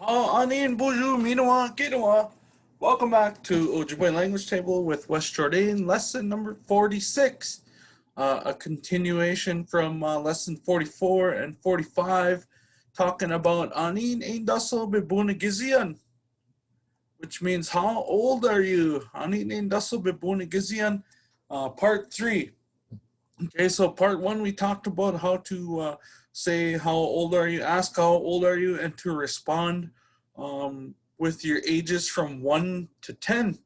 Anin Buju Minawa Kinawa. Welcome back to Ojibwe Language Table with Wes Jourdain, lesson number 46. A continuation from lesson 44 and 45, talking about Anin endaso-biboonagiziyan, which means how old are you? Anin endaso-biboonagiziyan, part 3. Okay, so part 1 we talked about how to say how old are you, ask how old are you, and to respond with your ages from 1 to 10.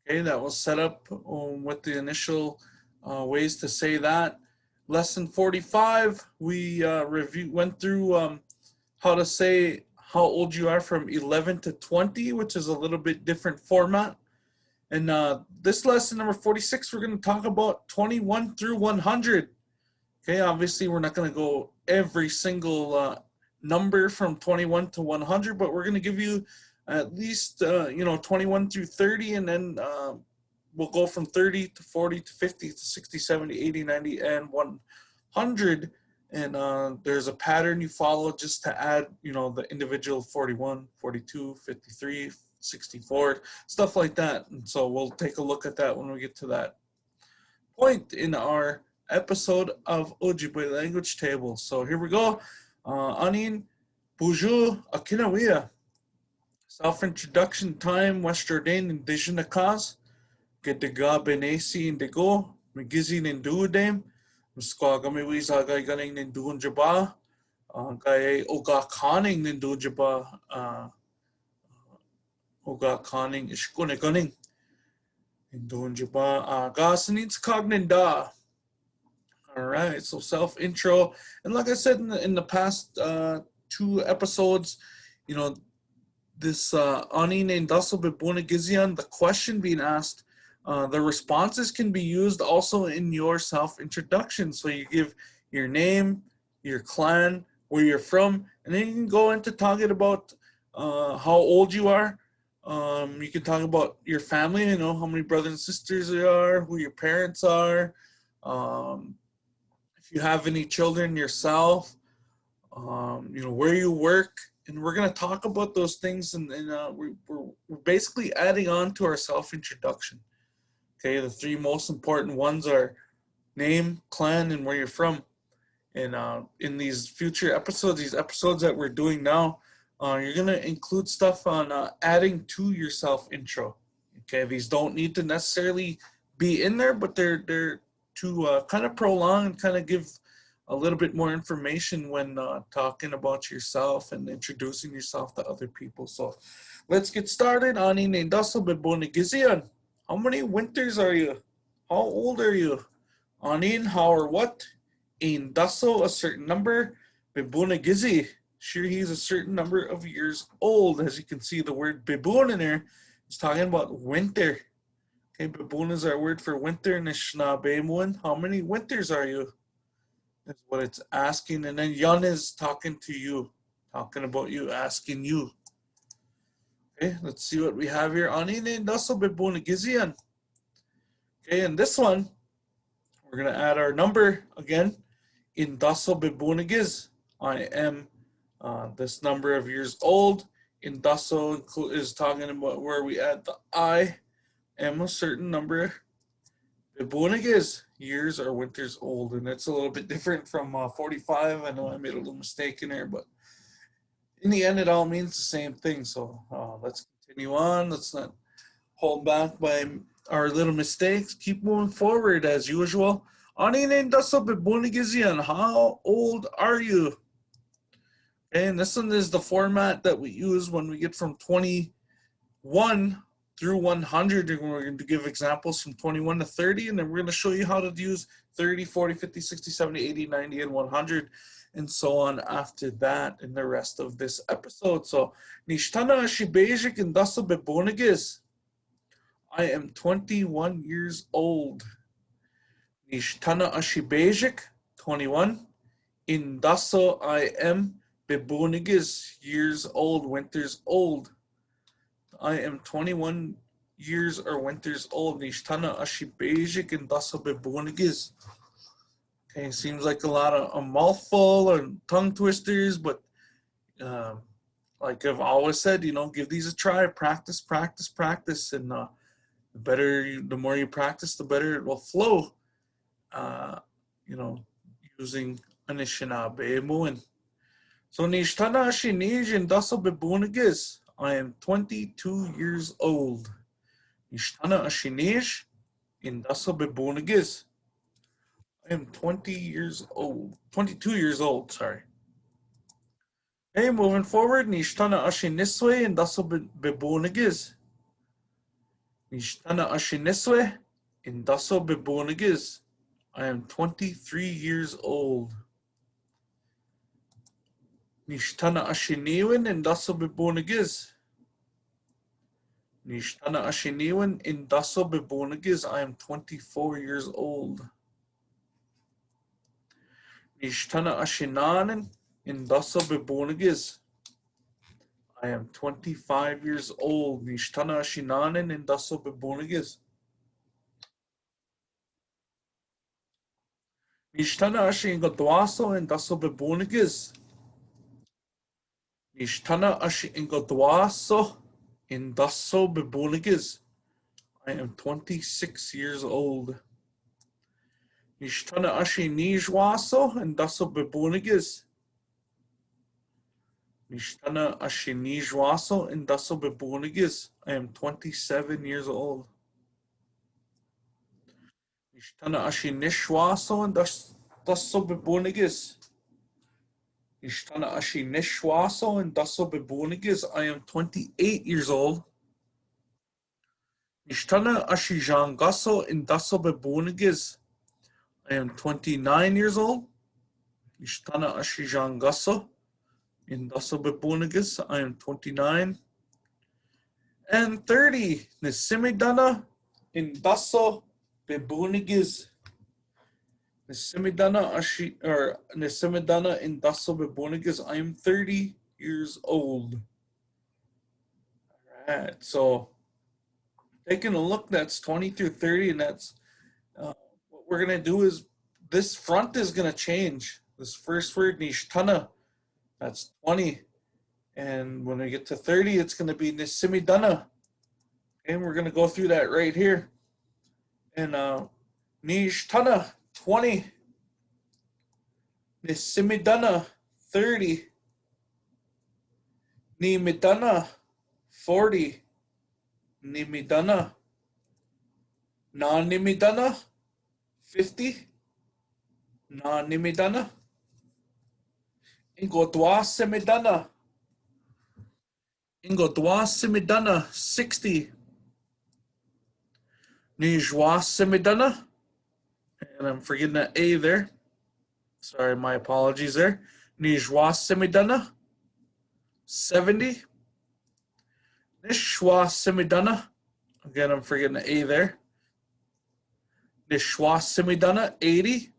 Okay, that was set up with the initial ways to say that. Lesson 45, we went through how to say how old you are from 11 to 20, which is a little bit different format. And this lesson number 46, we're going to talk about 21 through 100. Okay, obviously we're not going to go every single number from 21 to 100, but we're going to give you at least 21 through 30, and then we'll go from 30 to 40 to 50 to 60, 70, 80, 90, and 100. And there's a pattern you follow just to add, the individual 41, 42, 53, 64, stuff like that. And so we'll take a look at that when we get to that point in our episode of Ojibwe Language Table. So here we go. Anin Buju Akinawiya. Self-introduction time. Wes Jourdain Indigenous Cause. Gediga Benesi Indigo. Migizi Ninduudem. Mskwagamiwi Zagay Ganing Ninduun Jaba. Gay Oga Kaning Nindu Jaba. Oga Kaning Ishkune Gunning. Ninduun Jaba. Gasanits Cogninda. All right, so self-intro. And like I said in the past 2 episodes, this Anin endaso-biboonagiziyan, the question being asked, the responses can be used also in your self-introduction. So you give your name, your clan, where you're from, and then you can go into talking about how old you are. You can talk about your family, how many brothers and sisters there are, who your parents are, if you have any children yourself, where you work. And we're going to talk about those things, and we're basically adding on to our self-introduction. Okay, the 3 most important ones are name, clan, and where you're from. And in these future episodes, these episodes that we're doing now, you're going to include stuff on adding to your self-intro. Okay, these don't need to necessarily be in there, but they're to kind of prolong and kind of give a little bit more information when talking about yourself and introducing yourself to other people. So let's get started. Anin endaso-biboonagiziyan. How many winters are you? How old are you? Anin, how or what? Endaso, a certain number. Biboonagizi, sure, he's a certain number of years old. As you can see, the word biboon in there is talking about winter. Okay, biboon is our word for winter. Nishnabemuan, how many winters are you? That's what it's asking. And then Yun is talking to you, talking about you, asking you. Okay, let's see what we have here. Anin endaso-biboonagiziyan. Okay, and this one, we're going to add our number again. Endaso-biboonagiz. I am this number of years old. Endaso is talking about where we add the I am a certain number. Biboonagiz, years or winters old, and it's a little bit different from 45. I know I made a little mistake in there, but in the end, it all means the same thing. So let's continue on. Let's not hold back by our little mistakes. Keep moving forward as usual. Anin endaso-biboonagiziyan, how old are you? Okay, and this one is the format that we use when we get from 21 through 100, and we're going to give examples from 21 to 30, and then we're going to show you how to use 30, 40, 50, 60, 70, 80, 90, and 100, and so on after that in the rest of this episode. So, Nishtana Ashibejik endaso-biboonagiz. I am 21 years old. Nishtana Ashibejik, 21. Endaso, I am. Biboonagiz, years old, winters old. I am 21 years or winters old. Nishtana Ashibejik endaso-biboonagiz. Okay, seems like a mouthful or tongue twisters, but like I've always said, give these a try. Practice, practice, practice, and the more you practice, the better it will flow. Uh, you know, using Anishinaabe Muin. So Nishtana Shinij and endaso-biboonagiziyan. I am 22 years old. Nishtana Shinij and endaso-biboonagiziyan. I am 20 years old. 22 years old, sorry. Okay, moving forward. Nishtana Niswe and endaso-biboonagiziyan. Nishtana Niswe and endaso-biboonagiziyan. I am 23 years old. Nishtana Ashiniwin and endaso-biboonagiziyan. Nishtana Ashiniwin in endaso-biboonagiziyan. I am 24 years old. Nishtana Ashinanin in endaso-biboonagiziyan. I am 25 years old. Nishtana Ashinanin in endaso-biboonagiziyan. Nishtana Ashingadwaso in endaso-biboonagiziyan. Nishtana Ashingadwaso in endaso-biboonagiziyan. I am 26 years old. Nishtana Ashinijwaso in endaso-biboonagiziyan. Nishtana Ashinijwaso in endaso-biboonagiziyan. I am 27 years old. Nishtana Ashinishwaso in endaso-biboonagiziyan. Nishtana Ashinishwaso in endaso-biboonagiziyan. I am 28 years old. Nishtana Ashijangaso in endaso-biboonagiziyan. I am 29 years old. Nishtana Ashijangaso in endaso-biboonagiziyan. I am 29. And 30. Nisimidana in endaso-biboonagiziyan. Nisimidana in endaso-biboonagiziyan. I am 30 years old. All right. So taking a look, that's 20 through 30, and that's what we're gonna do is this front is gonna change. This first word, nishtana, that's 20. And when we get to 30, it's going to be nisimidana. And we're going to go through that right here. And nishtana, 20. Nisimidana, 30. Nimidana, 40. Nimidana. Non-nimidana, 50. Non-nimidana. Ingodwasimidana. Ingodwasimidana, 60. Nijwasimidana. And I'm forgetting that A there. Sorry, my apologies there. Nijwasimidana, 70. Nishwasimidana. Again, I'm forgetting the A there. Nishwasimidana, 80.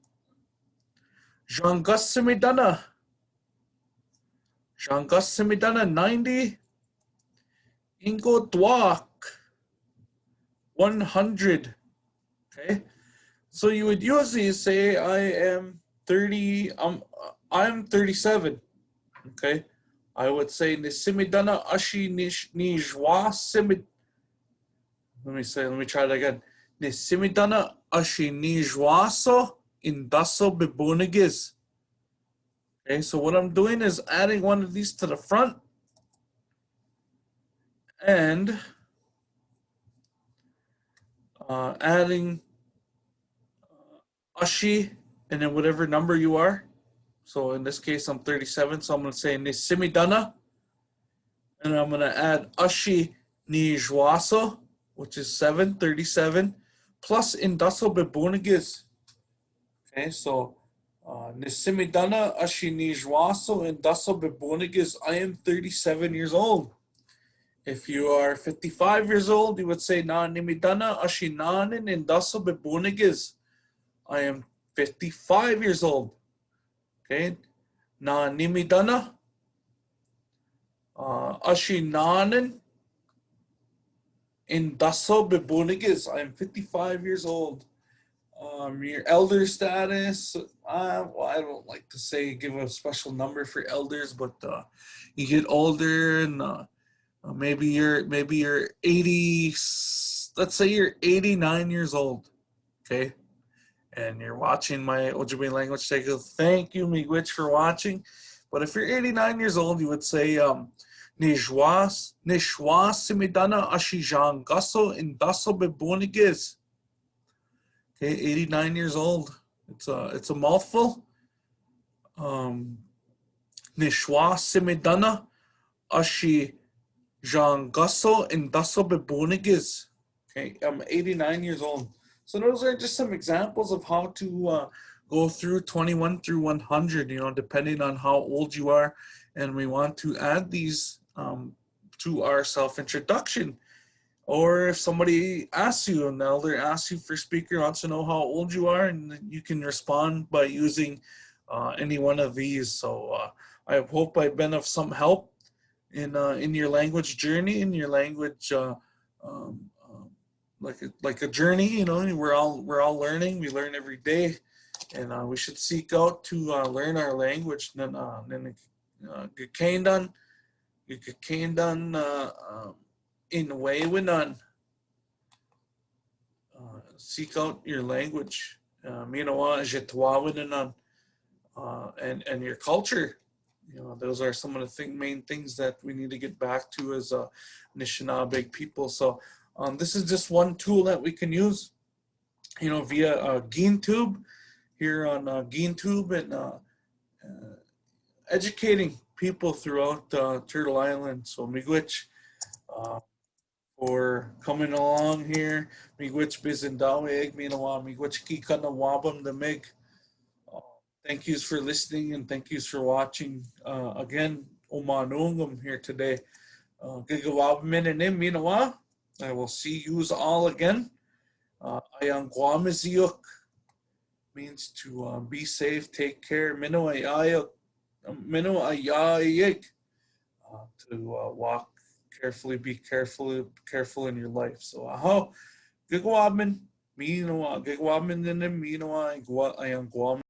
Jangasimidana. Jangasimidana, 90. Ingodwak, 100. Okay, so you would usually say I am 30. I'm 37. Okay, I would say nisimidana ashi nijwa simid. Let me try that again. Nisimidana ashi nijwaso endaso-biboonagiziyan. Okay, so what I'm doing is adding one of these to the front and adding ashi and then whatever number you are. So in this case, I'm 37, so I'm going to say nisimidana, and I'm going to add ashi nijwaso, which is 37, plus endaso-biboonagiziyan. Okay, so nisimidana ashi nijwaso endaso-biboonagiziyan. I am 37 years old. If you are 55 years old, you would say na nimidana ashinanin endaso-biboonagiziyan. I am 55 years old. Okay, na nimidana ashinanin endaso-biboonagiziyan. I am 55 years old. Your elder status. Well, I don't like to say give a special number for elders, but you get older and maybe you're 80. Let's say you're 89 years old. Okay, and you're watching my Ojibwe language cycle. Thank you, Miigwech, for watching. But if you're 89 years old, you would say Nishwas simidana ashijan gaso endaso-biboonagiziyan. Okay, 89 years old. It's a mouthful. Nishwa simidana ashi jangaso endaso-biboonagiziyan. Okay, I'm 89 years old. So those are just some examples of how to go through 21 through 100, depending on how old you are. And we want to add these to our self-introduction. Or if somebody asks you, an elder asks you for speaker, wants to know how old you are, and you can respond by using any one of these. So I hope I've been of some help in your language journey, in your language like a journey. We're all learning. We learn every day, and we should seek out to learn our language. In way when on seek out your language, and your culture. Those are some of the main things that we need to get back to as Anishinaabe people. So this is just one tool that we can use, via GeneTube here on GeneTube, and educating people throughout Turtle Island. So Miigwech for coming along here. Miigwech bizindaweg minawa miigwech kikana wabam the mig. Thank yous for listening, and thank yous for watching. Again, Omanungam here today. Gigawabminanim minawa. I will see yous all again. Ayang guamiziyuk means to be safe, take care. Mino ayayik to walk carefully, be careful in your life. So aho, gigawabmin, mino gigawabmin ninim mino ayang guam.